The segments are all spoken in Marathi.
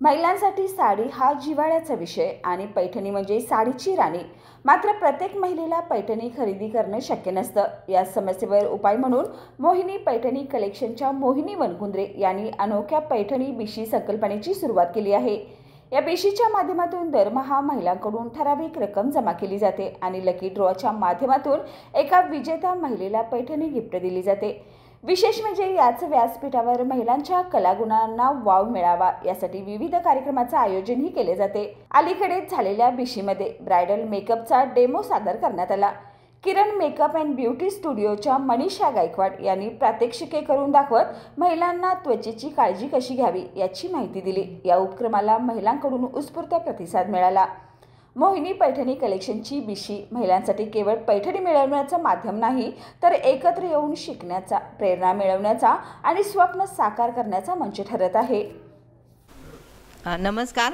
महिलांसाठी साडी हा जिव्हाळ्याचा विषय आणि पैठणी म्हणजे साडीची राणी. मात्र प्रत्येक महिलेला पैठणी खरेदी करणं शक्य नसतं. या समस्येवर उपाय म्हणून मोहिनी पैठणी कलेक्शनच्या मोहिनी वनकुंद्रे यांनी अनोख्या पैठणी बिशी संकल्पनेची सुरुवात केली आहे. या बिशीच्या माध्यमातून दरमहा महिलांकडून ठराविक रक्कम जमा केली जाते आणि लकी ड्रॉच्या माध्यमातून एका विजेत्या महिलेला पैठणी गिफ्ट दिली जाते. विशेष म्हणजे याच व्यासपीठावर महिलांच्या कलागुणांना वाव मिळावा यासाठी विविध कार्यक्रमाचं आयोजनही केले जाते. अलीकडेच झालेल्या बिशीमध्ये ब्रायडल मेकअपचा डेमो सादर करण्यात आला. किरण मेकअप अँड ब्युटी स्टुडिओच्या मनीषा गायकवाड यांनी प्रात्यक्षिके करून दाखवत महिलांना त्वचेची काळजी कशी घ्यावी याची माहिती दिली. या उपक्रमाला महिलांकडून उत्स्फूर्त प्रतिसाद मिळाला. मोहिनी पैठणी कलेक्शनची बिशी महिलांसाठी केवळ पैठणी मिळवण्याचं माध्यम नाही, तर एकत्र येऊन शिकण्याचा, प्रेरणा मिळवण्याचा आणि स्वप्न साकार करण्याचा मंच ठरत आहे. नमस्कार,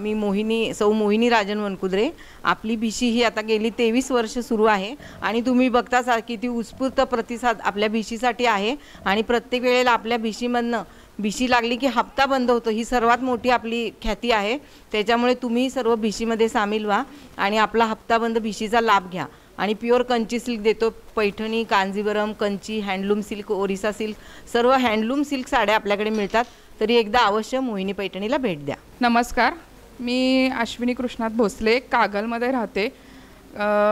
मी सौ मोहिनी राजन वनकुंद्रे. आपली बिशी ही आता गेली 23 वर्ष सुरू आहे आणि तुम्ही बघताच किती उत्स्फूर्त प्रतिसाद आपल्या बिशीसाठी आहे. आणि प्रत्येक वेळेला आपल्या बिशीमधनं बिशी लागली की हप्ता बंद होतो, ही सर्वात मोठी आपली ख्याती आहे. त्याच्यामुळे तुम्ही सर्व बिशीमध्ये सामील व्हा आणि आपला हप्ता बंद बिशीचा लाभ घ्या. आणि प्युअर कंची सिल्क देतो, Paithani, Kanjeevaram, Kanchi, handloom silk, Orissa silk, सर्व हँडलूम सिल्क साड्या आपल्याकडे मिळतात. तरी एकदा अवश्य मोहिनी पैठणीला भेट द्या. नमस्कार, मी अश्विनी कृष्णात भोसले, कागलमध्ये राहते.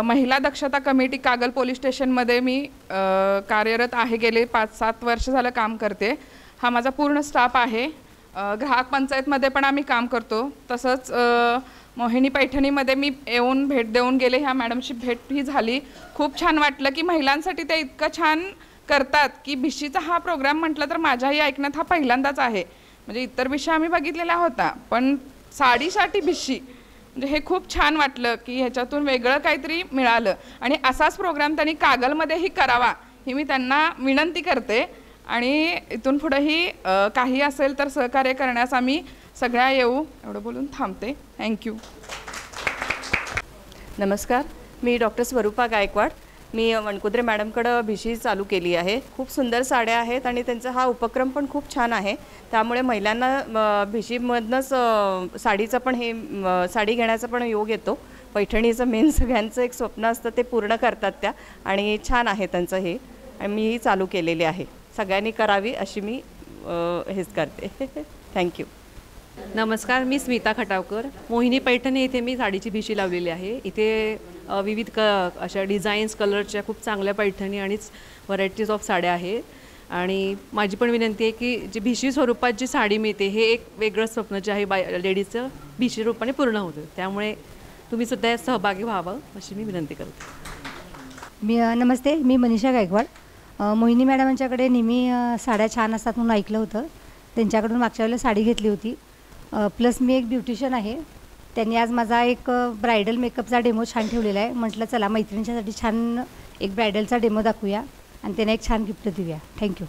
महिला दक्षता कमिटी कागल पोलीस स्टेशनमध्ये मी कार्यरत आहे. गेले 5-7 वर्ष झालं काम करते. हा माझा पूर्ण स्टाफ आहे. ग्राहक पंचायतमध्ये पण आम्ही काम करतो. तसंच मोहिनी पैठणीमध्ये मी येऊन भेट देऊन गेले. ह्या मॅडमशी भेट ही झाली. खूप छान वाटलं की महिलांसाठी ते इतकं छान करतात की बिशीचा हा प्रोग्राम म्हटलं तर माझ्याही ऐकण्यात हा पहिल्यांदाच आहे. म्हणजे इतर बिशी आम्ही बघितलेला होता, पण साडीसाठी बिशी म्हणजे हे खूप छान वाटलं की ह्याच्यातून वेगळं काहीतरी मिळालं. आणि असाच प्रोग्राम त्यांनी कागलमध्येही करावा ही मी त्यांना विनंती करते. आणि इथून पुढेही काही असेल तर सहकार्य करण्यास आम्ही सगळ्या येऊ. एवढं बोलून थांबते. थँक्यू. नमस्कार, मी डॉक्टर स्वरूपा गायकवाड. मी वनकुंद्रे मॅडमकडं बिशी चालू केली आहे. खूप सुंदर साड्या आहेत आणि त्यांचा हा उपक्रम पण खूप छान आहे. त्यामुळे महिलांना बिशीमधनंच साडीचं पण साडी घेण्याचा पण योग येतो. पैठणीचं मेन सगळ्यांचं एक स्वप्न असतं, ते पूर्ण करतात त्या. आणि छान आहे त्यांचं हे, आणि मीही चालू केलेली आहे. सगळ्यांनी करावी अशी मी हेच करते. थँक्यू. नमस्कार, मी स्मिता खटावकर. मोहिनी पैठणी इथे मी साडीची बिशी लावलेली आहे. इथे विविध अशा डिझाईन्स, कलरच्या खूप चांगल्या पैठणी आणि व्हरायटीज ऑफ साड्या आहेत. आणि माझी पण विनंती आहे की जी बिशी स्वरूपात जी साडी मिळते हे एक वेगळं स्वप्न जे आहे लेडीजचं बिशी रूपाने पूर्ण होतं. त्यामुळे तुम्ही सुद्धा यात सहभागी व्हावं अशी मी विनंती करते. नमस्ते, मी मनीषा गायकवाड. मोहिनी मॅडमांच्याकडे नेहमी साड्या छान असतात म्हणून ऐकलं होतं. त्यांच्याकडून मागच्या वेळेला साडी घेतली होती. प्लस मी एक ब्युटिशियन आहे. त्यांनी आज माझा एक ब्रायडल मेकअपचा डेमो छान ठेवलेला आहे. म्हटलं चला मैत्रिणींच्यासाठी छान एक ब्रायडलचा डेमो दाखवूया आणि त्यांना एक छान गिफ्ट देऊया. थँक्यू.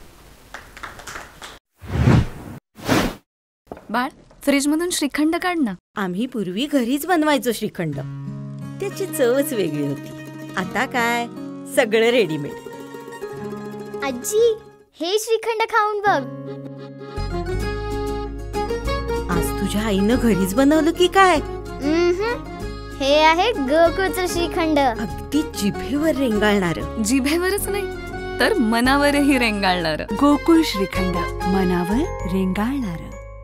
बाळ, फ्रीजमधून श्रीखंड काढ ना. आम्ही पूर्वी घरीच बनवायचो श्रीखंड. त्याची चवच वेगळी होती. आता काय सगळं रेडीमेड. आजी, हे श्रीखंड खाऊन बघ. आज तुझ्या आईनं घरीच बनवलं की काय? हे आहे गोकुळचं श्रीखंड. अगदी जिभेवर रेंगाळणार. जिभेवरच नाही तर मनावरही रेंगाळणार. गोकुळ श्रीखंड, मनावर रेंगाळणार.